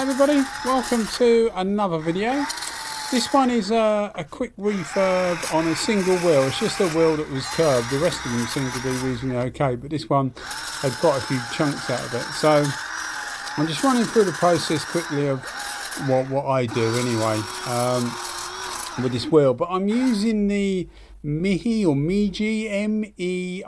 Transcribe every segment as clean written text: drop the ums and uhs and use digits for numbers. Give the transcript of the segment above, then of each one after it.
everybody, welcome to another video. This one is a quick refurb on a single wheel. It's just a wheel that was curved. The rest of them seem to be reasonably okay, but this one had quite a few chunks out of it. So I'm just running through the process quickly of what I do anyway with this wheel. But I'm using the Meiji M-E-I-J-I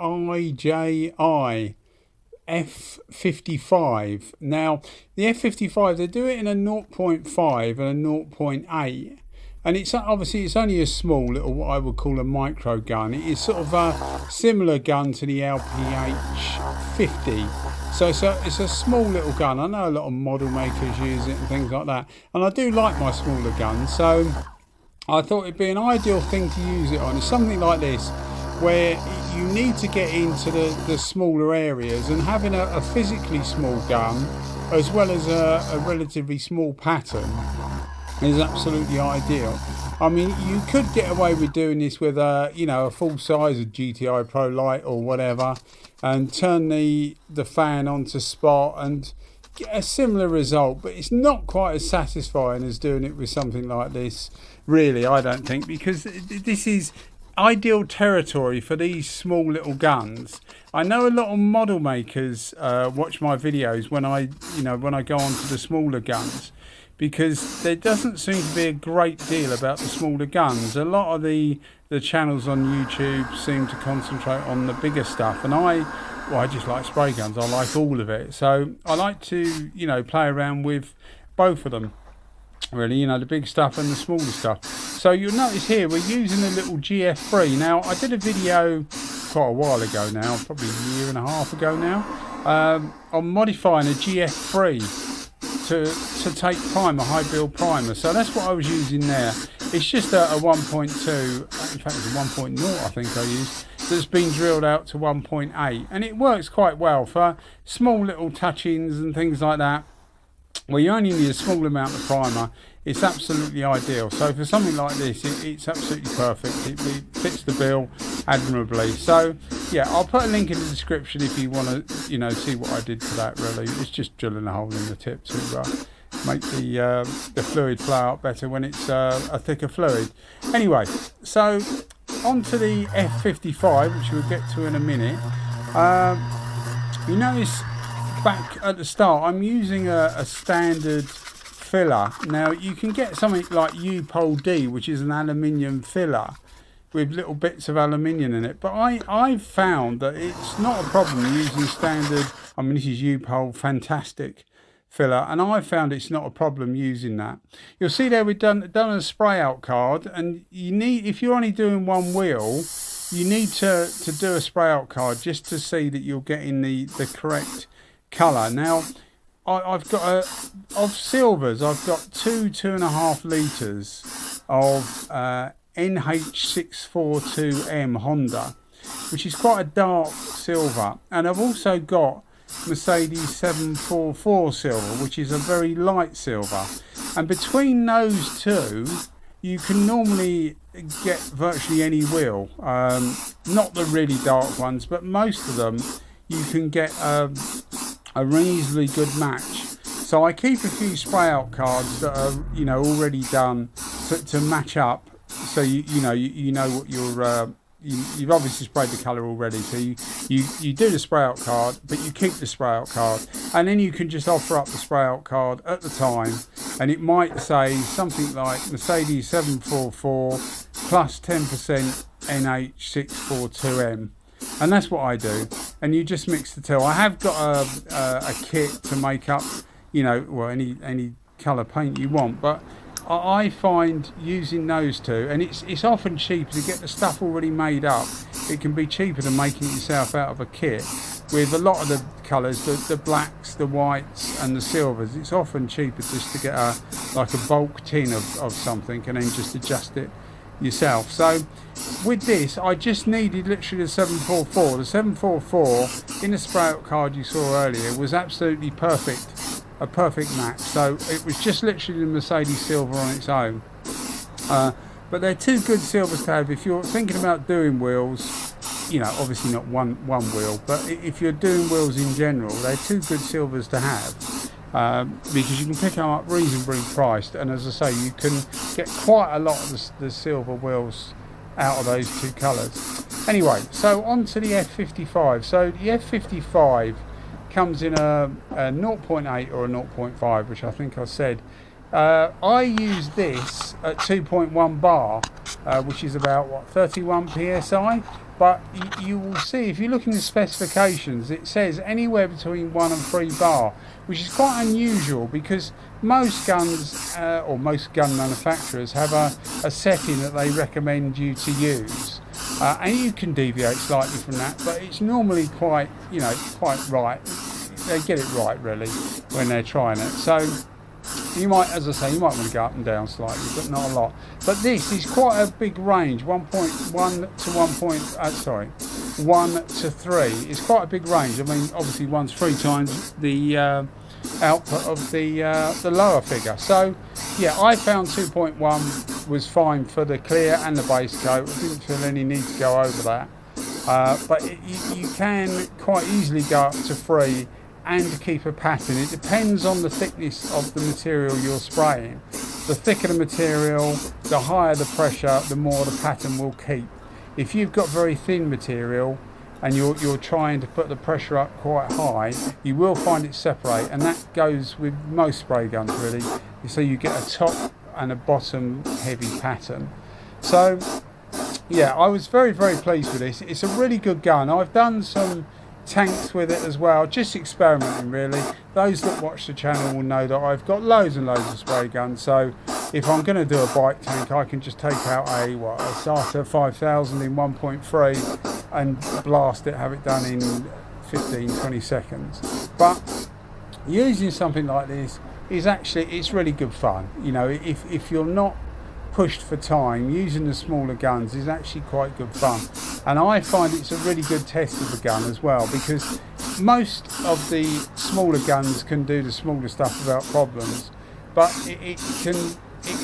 F55. Now the F55, they do it in a 0.5 and a 0.8, and it's obviously it's only a small little, what I would call a micro gun. It is sort of a similar gun to the LPH50, so it's a small little gun. I know a lot of model makers use it and things like that, and I do like my smaller guns, so I thought it'd be an ideal thing to use it on. It's something like this where you need to get into the smaller areas, and having a physically small gun as well as a relatively small pattern is absolutely ideal. I mean, you could get away with doing this with a full size of GTI Pro Light or whatever, and turn the fan onto spot and get a similar result, but it's not quite as satisfying as doing it with something like this, really, I don't think, because this is ideal territory for these small little guns. I know a lot of model makers watch my videos when I go on to the smaller guns, because there doesn't seem to be a great deal about the smaller guns. A lot of the channels on YouTube seem to concentrate on the bigger stuff, and I just like spray guns. I like all of it, so I like to play around with both of them, really, the big stuff and the smaller stuff. So you'll notice here we're using a little GF3. Now I did a video quite a while ago now, probably a year and a half ago now, on modifying a GF3 to take primer, high build primer. So that's what I was using there. It's just a 1.2, in fact it's a 1.0 I think I used, that's been drilled out to 1.8, and it works quite well for small little touch-ins and things like that, where you only need a small amount of primer. It's absolutely ideal. So for something like this, it's absolutely perfect. It fits the bill admirably. So yeah, I'll put a link in the description if you want to see what I did to that. Really, it's just drilling a hole in the tip to make the fluid flow out better when it's a thicker fluid. Anyway, so on to the F55, which we'll get to in a minute. You notice back at the start I'm using a standard filler. Now you can get something like U-Pol D, which is an aluminium filler with little bits of aluminium in it, but I've found that it's not a problem using standard, I mean this is U-Pol Fantastic filler, and I found it's not a problem using that. You'll see there we've done a spray out card, and you need, if you're only doing one wheel, you need to do a spray out card just to see that you're getting the correct colour. Now I've got of silvers, I've got 2.5 litres of NH642M Honda, which is quite a dark silver, and I've also got Mercedes 744 silver, which is a very light silver, and between those two you can normally get virtually any wheel, not the really dark ones, but most of them you can get a reasonably good match. So I keep a few spray out cards that are already done to match up, so you know what you've obviously sprayed the colour already, so you do the spray out card, but you keep the spray out card, and then you can just offer up the spray out card at the time, and it might say something like Mercedes 744 plus 10% NH642M, and that's what I do. And you just mix the two. I have got a kit to make up any colour paint you want, but I find using those two, and it's often cheaper to get the stuff already made up. It can be cheaper than making it yourself out of a kit. With a lot of the colours, the blacks, the whites and the silvers, it's often cheaper just to get a bulk tin of something and then just adjust it yourself. So with this I just needed literally the 744. The 744 in the spray out card you saw earlier was absolutely perfect, a perfect match. So it was just literally the Mercedes silver on its own, but they're two good silvers to have if you're thinking about doing wheels. Obviously not one wheel, but if you're doing wheels in general, they're two good silvers to have. because you can pick them up reasonably priced, and as I say, you can get quite a lot of the silver wheels out of those two colours. Anyway, so on to the F55. So the F55 comes in a 0.8 or a 0.5, which I think I said. I use this at 2.1 bar, which is about what, 31 psi. But you will see, if you look in the specifications, it says anywhere between 1 and 3 bar, which is quite unusual because most guns or most gun manufacturers have a setting that they recommend you to use, and you can deviate slightly from that, but it's normally quite, you know, quite right. They get it right really when they're trying it. So you might, as I say, you might want to go up and down slightly, but not a lot. But this is quite a big range, 1.1 to 1 to 3. It's quite a big range. I mean, obviously one's 3 times the output of the lower figure. So yeah, I found 2.1 was fine for the clear and the base coat. I didn't feel any need to go over that. But you can quite easily go up to 3 and keep a pattern. It depends on the thickness of the material you're spraying. The thicker the material, the higher the pressure, the more the pattern will keep. If you've got very thin material and you're trying to put the pressure up quite high, you will find it separate, and that goes with most spray guns really. So you get a top and a bottom heavy pattern. So yeah, I was very pleased with this. It's a really good gun. I've done some tanks with it as well, just experimenting really. Those that watch the channel will know that I've got loads and loads of spray guns, so if I'm going to do a bike tank, I can just take out a starter 5000 in 1.3 and blast it, have it done in 15-20 seconds. But using something like this is actually, it's really good fun. You know, if you're not pushed for time, using the smaller guns is actually quite good fun, and I find it's a really good test of the gun as well, because most of the smaller guns can do the smaller stuff without problems, but it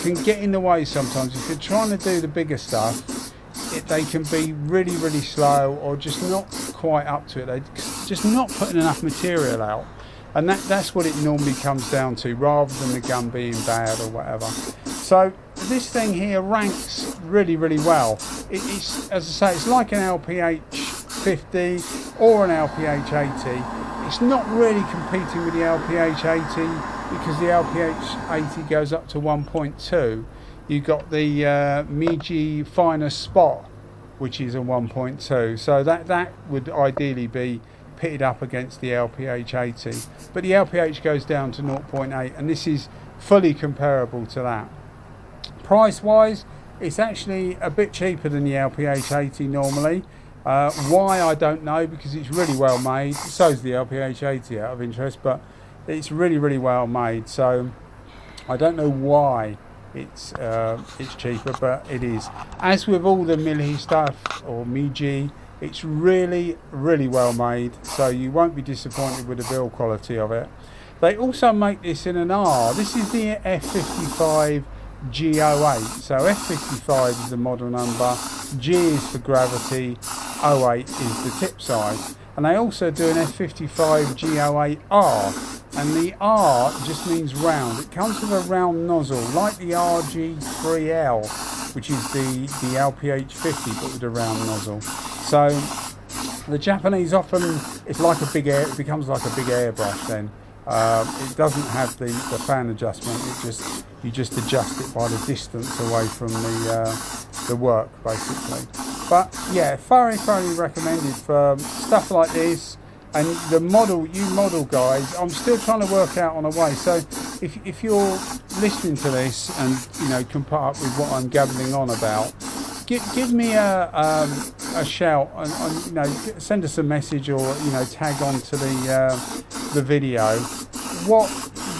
can get in the way sometimes. If you're trying to do the bigger stuff, they can be really slow, or just not quite up to it. They're just not putting enough material out, and that's what it normally comes down to, rather than the gun being bad or whatever. So this thing here ranks really well. It's, as I say, it's like an LPH50 or an LPH80. It's not really competing with the LPH80 because the LPH80 goes up to 1.2. You've got the Meiji Finest Spot, which is a 1.2. So that would ideally be pitted up against the LPH80. But the LPH goes down to 0.8, and this is fully comparable to that. Price wise, it's actually a bit cheaper than the LPH80 normally. Why, I don't know, because it's really well made. So is the LPH80 out of interest, but it's really well made. So I don't know why it's cheaper, but it is. As with all the Meiji stuff, or Meiji, it's really well made, so you won't be disappointed with the build quality of it. They also make this in an R. This is the F55G08. So F55 is the model number, G is for gravity, 08 is the tip size. And they also do an F55G08R, and the R just means round. It comes with a round nozzle, like the RG3L, which is the LPH50, but with a round nozzle. So the Japanese often, it's like a big air, it becomes like a big airbrush then. It doesn't have the fan adjustment, you just adjust it by the distance away from the work basically. But yeah, thoroughly recommended for stuff like this. And the model, you model guys, I'm still trying to work out on a way. So if you're listening to this and can put up with what I'm gabbling on about, give me a shout and send us a message, or tag on to the video what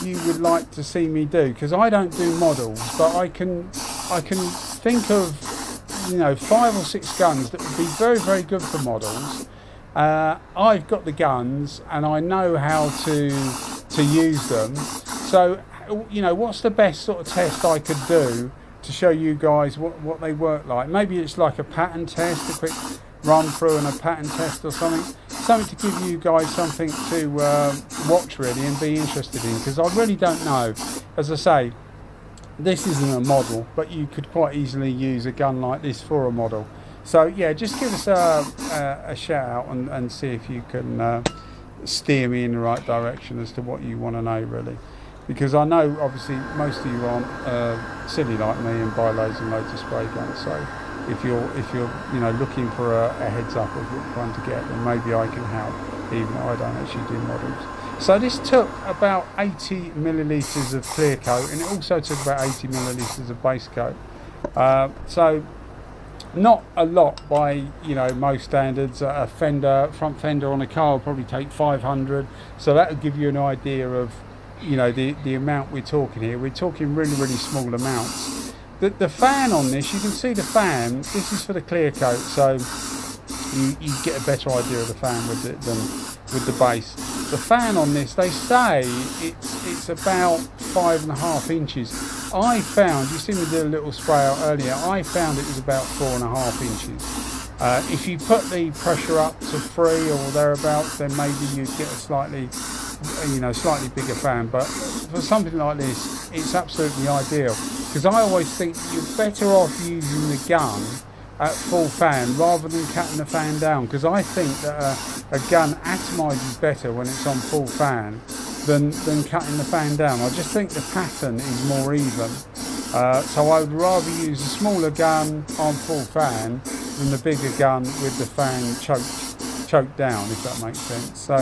you would like to see me do, because I don't do models, but I can think of 5 or 6 guns that would be very good for models. I've got the guns and I know how to use them, so what's the best sort of test I could do to show you guys what they work like. Maybe it's like a pattern test, a quick run through and a pattern test or something something to give you guys something to watch really and be interested in, because I really don't know. As I say, this isn't a model, but you could quite easily use a gun like this for a model. So yeah, just give us a shout out and see if you can steer me in the right direction as to what you want to know really. Because I know obviously most of you aren't silly like me and buy loads and loads of spray guns. So if you're looking for a heads up of which one to get, then maybe I can help, even though I don't actually do models. So this took about 80 millilitres of clear coat, and it also took about 80 millilitres of base coat. So not a lot by most standards. A front fender on a car will probably take 500. So that will give you an idea of the amount we're talking here. We're talking really small amounts. The fan on this, you can see the fan. This is for the clear coat, so you get a better idea of the fan with it than with the base. The fan on this, they say it's about 5.5 inches. I found, you see me do a little spray out earlier, I found it was about 4.5 inches. If you put the pressure up to 3 or thereabouts, then maybe you'd get a slightly bigger fan. But for something like this, it's absolutely ideal, because I always think you're better off using the gun at full fan rather than cutting the fan down, because I think that a gun atomises better when it's on full fan than cutting the fan down. I just think the pattern is more even. So I would rather use a smaller gun on full fan than the bigger gun with the fan choked down, if that makes sense. So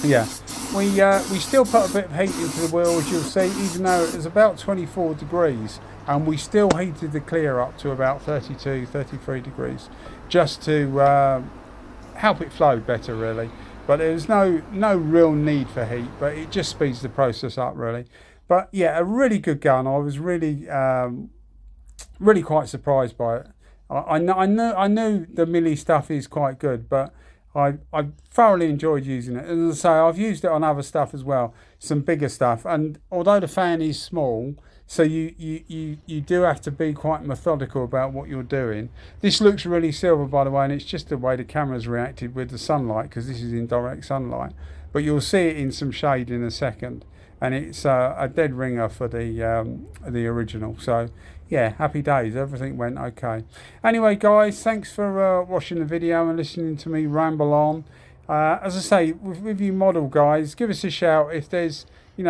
yeah, we still put a bit of heat into the wheel, as you'll see, even though it was about 24 degrees, and we still heated the clear up to about 32, 33 degrees, just to help it flow better really. But there's no real need for heat, but it just speeds the process up really. But yeah, a really good gun. I was really quite surprised by it. I knew the Meiji stuff is quite good, but I thoroughly enjoyed using it. And as I say, I've used it on other stuff as well, some bigger stuff. And although the fan is small, so you do have to be quite methodical about what you're doing. This looks really silver, by the way, and it's just the way the camera's reacted with the sunlight, because this is in direct sunlight. But you'll see it in some shade in a second, and it's a dead ringer for the original. So yeah, happy days, everything went okay. Anyway guys, thanks for watching the video and listening to me ramble on. As I say, with you model guys, give us a shout if there's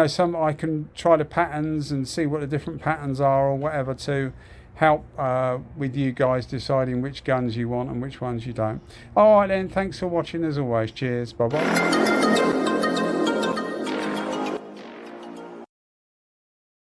some I can try the patterns and see what the different patterns are or whatever, to help with you guys deciding which guns you want and which ones you don't. Alright then, thanks for watching as always. Cheers, bye bye.